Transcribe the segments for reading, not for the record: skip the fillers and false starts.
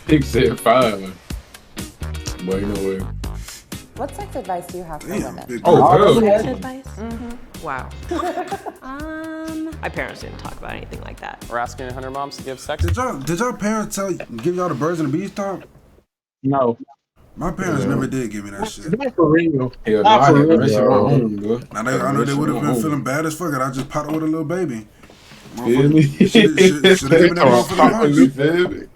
He said 5. But you know what? What sex advice do you have for women? Oh, Sex hell. advice? Wow. My parents didn't talk about anything like that. We're asking 100 moms to give sex. Did y'all parents give y'all the birds and the bees talk? No. My parents never did give me that shit. Not for real. Hell no, Not I for had real. that shit on my own, bro. I know they would have been feeling bad as fuck. And I just popped with a little baby. Feel me? Should have given that motherfucker You lunch. feel me?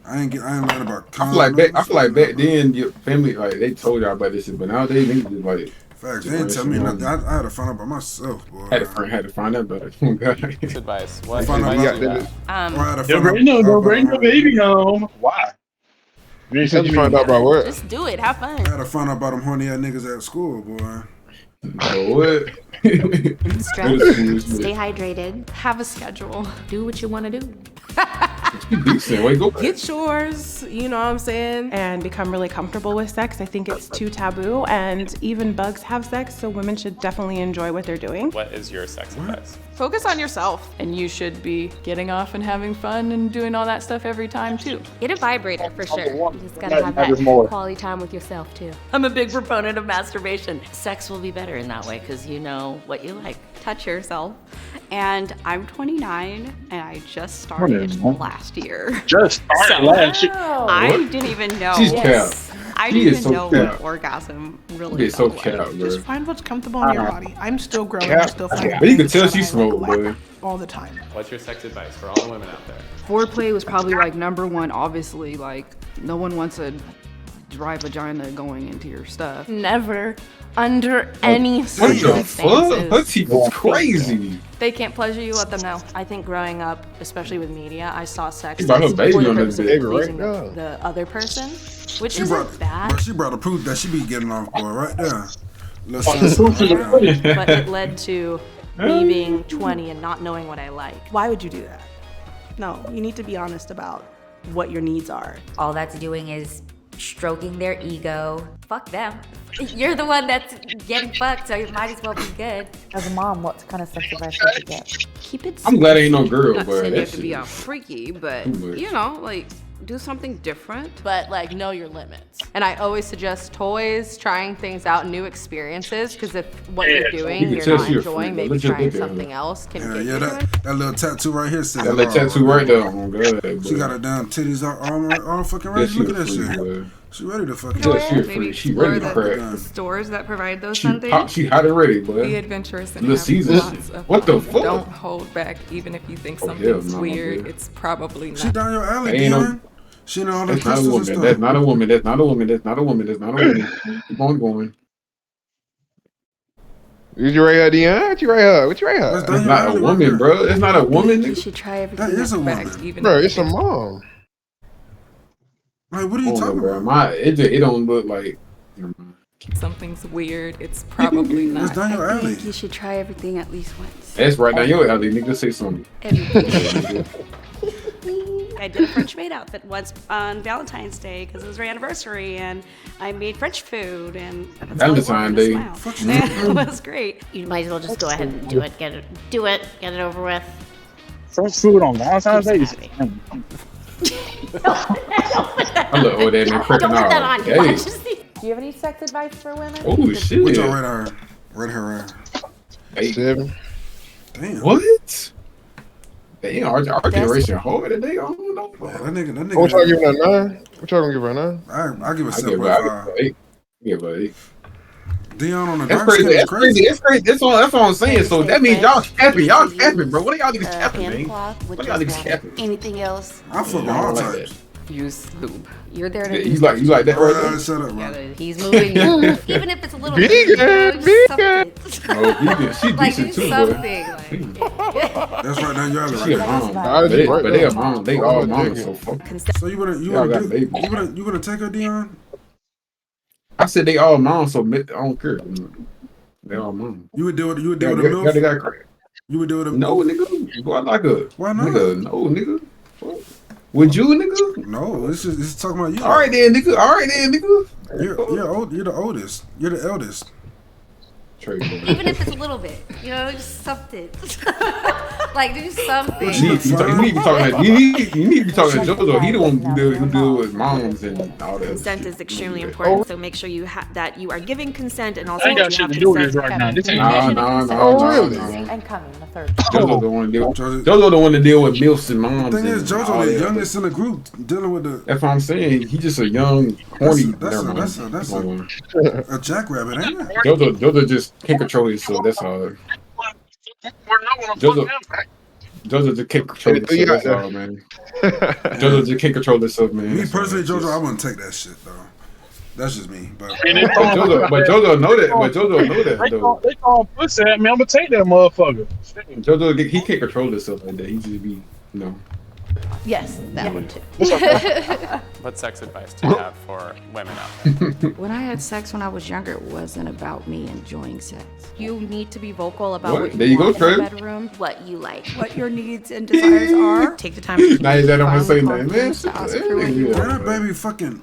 I ain't learned about I feel like back then your family like they told y'all about this shit, but nowadays niggas just like Facts. They didn't tell me nothing. I had to find out by myself, boy. had to find out about it. Oh, God. Advice. What Find out advice do you about have? Or I had to Don't find out bring the baby home. Why? You said you found out about what? Just do it. Have fun. I had to find out about them horny ass niggas at school, boy. Oh, what? Stretch, stay hydrated, have a schedule, do what you want to do. Decent. Wait, go back. Get yours, you know what I'm saying, and become really comfortable with sex. I think it's too taboo, and even bugs have sex, so women should definitely enjoy what they're doing. What is your sex advice? Focus on yourself, and you should be getting off and having fun and doing all that stuff every time too. Get a vibrator for sure. You just gotta have That is that more. quality time with yourself too. I'm a big proponent of masturbation. Sex will be better in that way because you know what you like. Touch yourself. And I'm 29 and I just started last year. Just started last year. I didn't even know. She's capped. I She didn't is even so know what capped. orgasm really Get so felt capped, like. bro. Just find what's comfortable in your body. I'm still growing. Yeah. I'm still finding But you can things tell that she I smoked, like boy. all the time. What's your sex advice for all the women out there? Foreplay was probably like #1, obviously. Like, no one wants a dry vagina going into your stuff. Never, under any What the fuck? circumstances. Her teeth was crazy. They can't pleasure you, let them know. I think growing up, especially with media, I saw sex She brought her as baby for the on purpose this of bitch. pleasing Baby right the other person, which She isn't brought, bad. but she brought the proof that she be getting off, boy, right there. Little The sis, proof is right the there. pudding. But it led to me being 20 and not knowing what I like. Why would you do that? No, you need to be honest about what your needs are. All that's doing is stroking their ego. Fuck them. You're the one that's getting fucked, so you might as well be good. As a mom, what kind of sex advice would you get? Keep it I'm glad ain't no girl, Not but saying you that have to be shit. all freaky, but Too much. you know, like do something different. But like, know your limits. And I always suggest toys, trying things out, new experiences, because if what you're You doing can you're tell not she a enjoying, freak. maybe Let's just trying look at her. something else can Yeah, get yeah, you that little tattoo right here says That it little all. tattoo right there. Oh, God. She got her damn titties all fucking Yeah, ready. she Look a at that freak, shit. boy. She ready to fucking. Yeah, she a Maybe freak. She explore ready to crack. the stores that provide those She Sundays. hot, she hot and ready, Be boy. adventurous and Little have Caesar lots shit. of What the fun. fuck? Don't hold back, even if you think Oh, something's hell no, weird. dude. It's probably She not. down your alley, Ain't no- Dion. She know all the That's not a crystals and woman. stuff. That's not a woman. That's not a woman. That's not a woman. That's not a woman. Keep on going. What you right here, Dion? What you right here? What you right That's here? down That's your not a alley right woman, there. bro. It's not a woman. You nigga. should try everything That is a back, woman. even Bro, if it's a mom. Like, what are you Oh, no, talking bro. about? It don't look like. something's weird. It's probably That's not. down your I alley. think you should try everything at least once. That's right down your alley, nigga. Say something. Everything. I did a French maid outfit once on Valentine's Day because it was our anniversary, and I made French food, and that's all I Valentine's wanted, a Day. smile. Fuck you. And it was great. You might as well just go ahead and do it. Get it over with. French food on Valentine's Day. Keeps happy. I look over there and cracking Don't put that out. on you. Hey. Watch this. Do you have any sex advice for women? Oh What's your shit. red hair? Red hair. Hey, 7. Damn. what? Damn, our generation hard today. I don't know. Yeah, that nigga. What y'all giving her 9? What y'all gonna give her 9? I give it I give her 7.5. 8. Give her 8. Dion on the That's dark skin crazy. is That's crazy. That's crazy. That's all I'm saying. So that means y'all capping. Y'all capping, bro. What are y'all niggas capping, Hand man? cloth with What are y'all just niggas water. capping? Anything else? I fuck with I all don't like types. Use lube. You're there Yeah, to you like that right there? Shut up, bro. He's moving you. Even if it's a little Vegan, do vegan. something. Oh, vegan. She Like, decent do too, boy. something. Like, That's right down your alley, She a right? mom. Nah, But they, right but they a there. mom. They Oh, all mamas. nigga. So fuck. So you Y'all wanna got do? babies. You wanna take her, Dion? I said they all moms, so I don't care. They all moms. You would do it. You would They do it a got milf. crack. You would do it a No, nigga. Boy, I like her. Why not? Nigga, no, nigga. What? Would you, nigga? No, this is talking about you. All right then, nigga. All right then, nigga. You're old. You're the oldest. You're the eldest. trade. Even if it's a little bit, you know, just something. Like do something. You need to be talking to JoJo. He the one who deal with moms and all that. Consent is extremely important, so make sure that you are giving consent and also I ain't got shit to do with this right now. This ain't And coming, the third. JoJo the one to deal with milfs and moms. The thing is, JoJo the youngest in the group dealing with the. That's what I'm saying. He's just a young, horny. That's a jackrabbit, ain't it? JoJo just can't control himself. That's all. JoJo just can't control himself. That's all, man. JoJo just can't control himself, man. Me personally, JoJo, I wouldn't take that shit though. That's just me. But JoJo know that. But JoJo know that though. They call pussy at me. I'm gonna take that motherfucker. JoJo, he can't control himself like that. He just be, Yes, that one too. What sex advice do you have for women out there? When I had sex when I was younger, it wasn't about me enjoying sex. You need to be vocal about What? what There you you go, want in the Trey. bedroom, What you like. what your needs and desires are. Take the time to Now you don't want to say nothing, man. that baby fucking.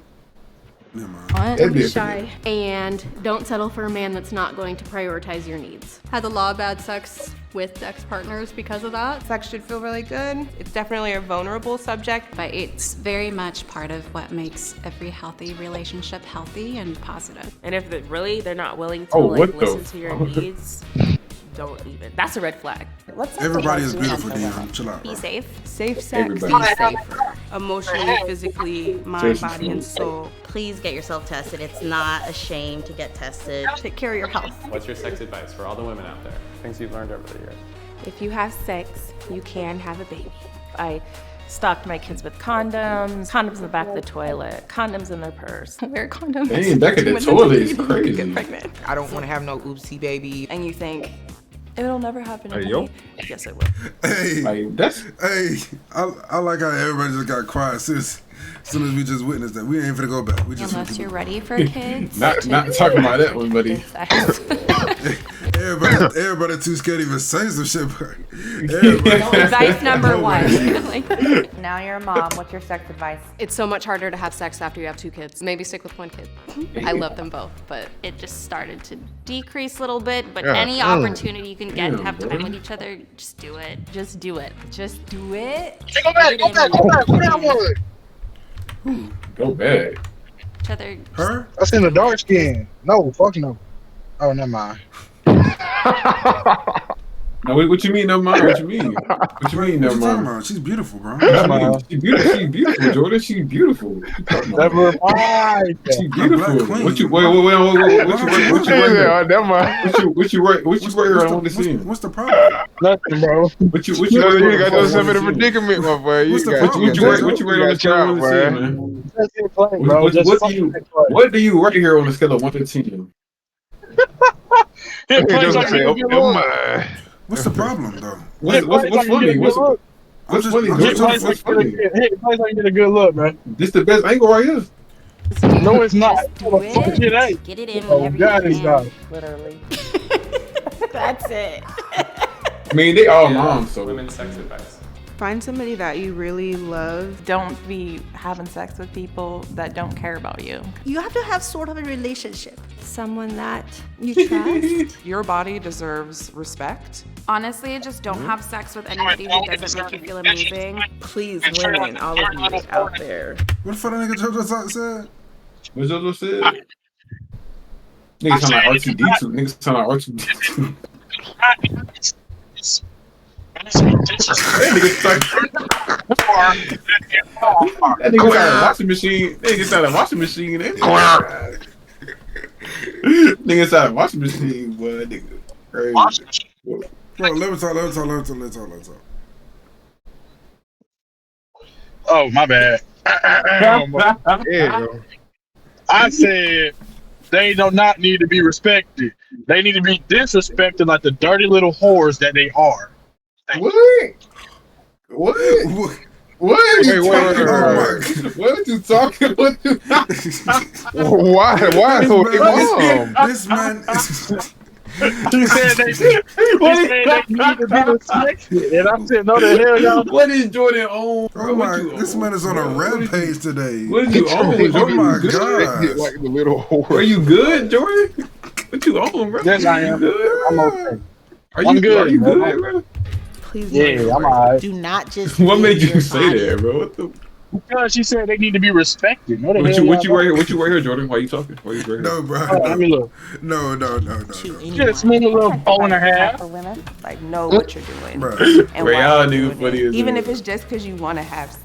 Never mind. That'd be Be a- shy. And don't settle for a man that's not going to prioritize your needs. Had the law bad sex with ex-partners because of that. Sex should feel really good. It's definitely a vulnerable subject. But it's very much part of what makes every healthy relationship healthy and positive. And if they're not willing to Oh, what the listen to your needs, don't even. That's a red flag. What sex Everybody advice is do you have beautiful, for women? Dion. Chill out. Be Bro. safe. Safe sex. Everybody. Be safer. Emotionally, physically, mind, Seriously. body, and soul. Please get yourself tested. It's not a shame to get tested. Take care of your health. What's your sex advice for all the women out there? Things you've learned over the years. If you have sex, you can have a baby. I stocked my kids with condoms in the back of the toilet, condoms in their purse. Wear condoms. Dang, back at the toilet is crazy. Pregnant. I don't want to have no oopsie baby. And you think, it'll never happen to Hey, me. yo. Yes, it will. Hey, Like that's hey, I like how everybody just got quiet as soon as we just witnessed that. We ain't finna go back. We just Unless you're ready for kids. not talking about that one, buddy. everybody too scared to even say some shit. But everybody, Advice number one. Now you're a mom. What's your sex advice? It's so much harder to have sex after you have 2 kids. Maybe stick with 1 kid. I love them both, but It just started to decrease a little bit, but Yeah. any opportunity you can get and Yeah, have bro. time with each other, just do it. Just do it. Just do it. Hey, go back. What that was? Go back. Each other. her? I seen the dark skin. No, fuck no. Oh, never mind. No, what you mean? Never mind. What you mean? What you mean? What Never you talking mind. about? She's beautiful, bro. She's beautiful. She's beautiful, Jordan. She's beautiful. What you talking about? Never mind. She's Black beautiful. queen. What you wait? What you rate her? Yeah, never mind. What you rate her? I want to see. What's the problem? Nothing, bro. What you You rate got her? yourself in a predicament, my boy. What's the got- problem? What you rate on the scale of 1 to 10, man? Just keep playing, bro. What Just do fucking you play. what do you rate here on the scale of 1 to 10? Hit play Just like say, you oh, get never look. mind. What's the problem, though? What's funny? What's funny? I'm Hit just trying play to like funny? you get a good look, man. This the best angle right here. No, it's not. Do it. Fuck it ain't. Get it in Oh, whenever God, you it's can. not. Literally. That's it. I mean, they all moms, so Women's sex advice. Find somebody that you really love. Don't be having sex with people that don't care about you. You have to have sort of a relationship. Someone that you trust. Your body deserves respect. honestly, just don't have sex with anybody who doesn't make you feel amazing. Please, women, all of you out there. What the fuck that nigga JoJo said? what JoJo said? Niggas sound like R2D2. Niggas sound like R2D2. That nigga got a washing machine. Nigga got a washing machine. Nigga got a washing machine, boy. Nigga crazy. Bro, let me talk. Oh, my bad. Yeah. I said they do not need to be respected. They need to be disrespected like the dirty little whores that they are. What? What? What are you talking about? What are you talking about? Why? This man. He said they need to be respected. And I said, no, the hell y'all. What is Jordan on? Oh my! This man is on a rampage today. What is you on? Oh my God. god! Like the little whore. Are you good, Jordan? What you on, bro? Yes, I am. I'm okay. I'm good. Are you good, bro? Please. Yeah, I'm alright. Do not just. What made give you your say body- that, bro? What the? Because she said they need to be respected. No, What you right here? What you right here, Jordan? Why you talking? Why you right here? No, bro. Oh, let me look. No. Just me a little bow and a half. For women. Like, know what you're doing. Bro. And Bro, why y'all you're niggas doing funny it. as Even hell. if it's just because you want to have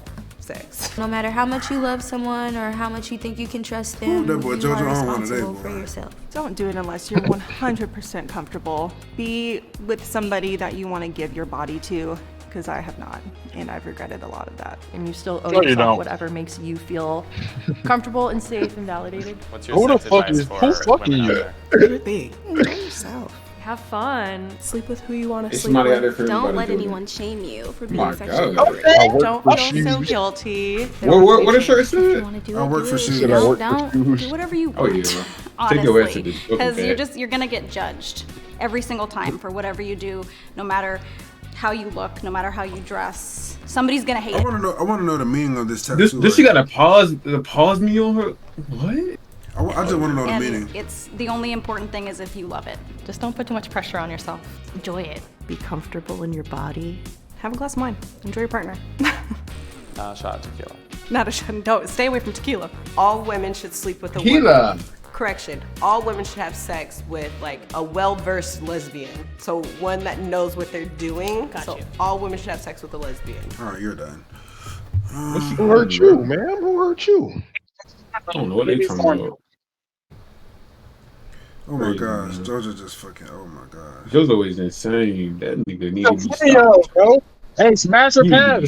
sex. No matter how much you love someone or how much you think you can trust them, that boy you Jojo are on one today, responsible boy. for yourself. Don't do it unless you're 100% comfortable. Be with somebody that you want to give your body to, because I have not, and I've regretted a lot of that. And you still owe No, you yourself don't. whatever makes you feel comfortable and safe and validated. What's your Who the sex fuck advice is for who fucking women out you? there? Do your thing. Enjoy yourself. Have fun. Sleep with who you want to There's sleep somebody out there with. for Don't everybody let doing anyone shame you for being My sexually God. free. Don't feel so guilty. What the shirt If you said? want to do I it, work do for it. shoes. Don't do whatever you Oh want. yeah, bro. Take your ass to Honestly, the because you're gonna get judged every single time for whatever you do, no matter how you look, no matter how you dress. Somebody's gonna hate I it. want to know the meaning of this tattoo. This she got a pause me on her. What? I just want to know the meaning. And it's the only important thing is if you love it. Just don't put too much pressure on yourself. Enjoy it. Be comfortable in your body. Have a glass of wine. Enjoy your partner. Shot of tequila. Not a shot. Don't stay away from tequila. All women should sleep with a woman. Tequila. Correction. All women should have sex with like a well-versed lesbian. So one that knows what they're doing. Got so you. all women should have sex with a lesbian. All right, you're done. Who hurt you, man? Who hurt you? I don't know what they talking about. Oh my Crazy, gosh, man. Jojo just fucking. Oh my gosh. Jojo is insane. That nigga need to be Video, stopped. bro. Hey, smash her pass.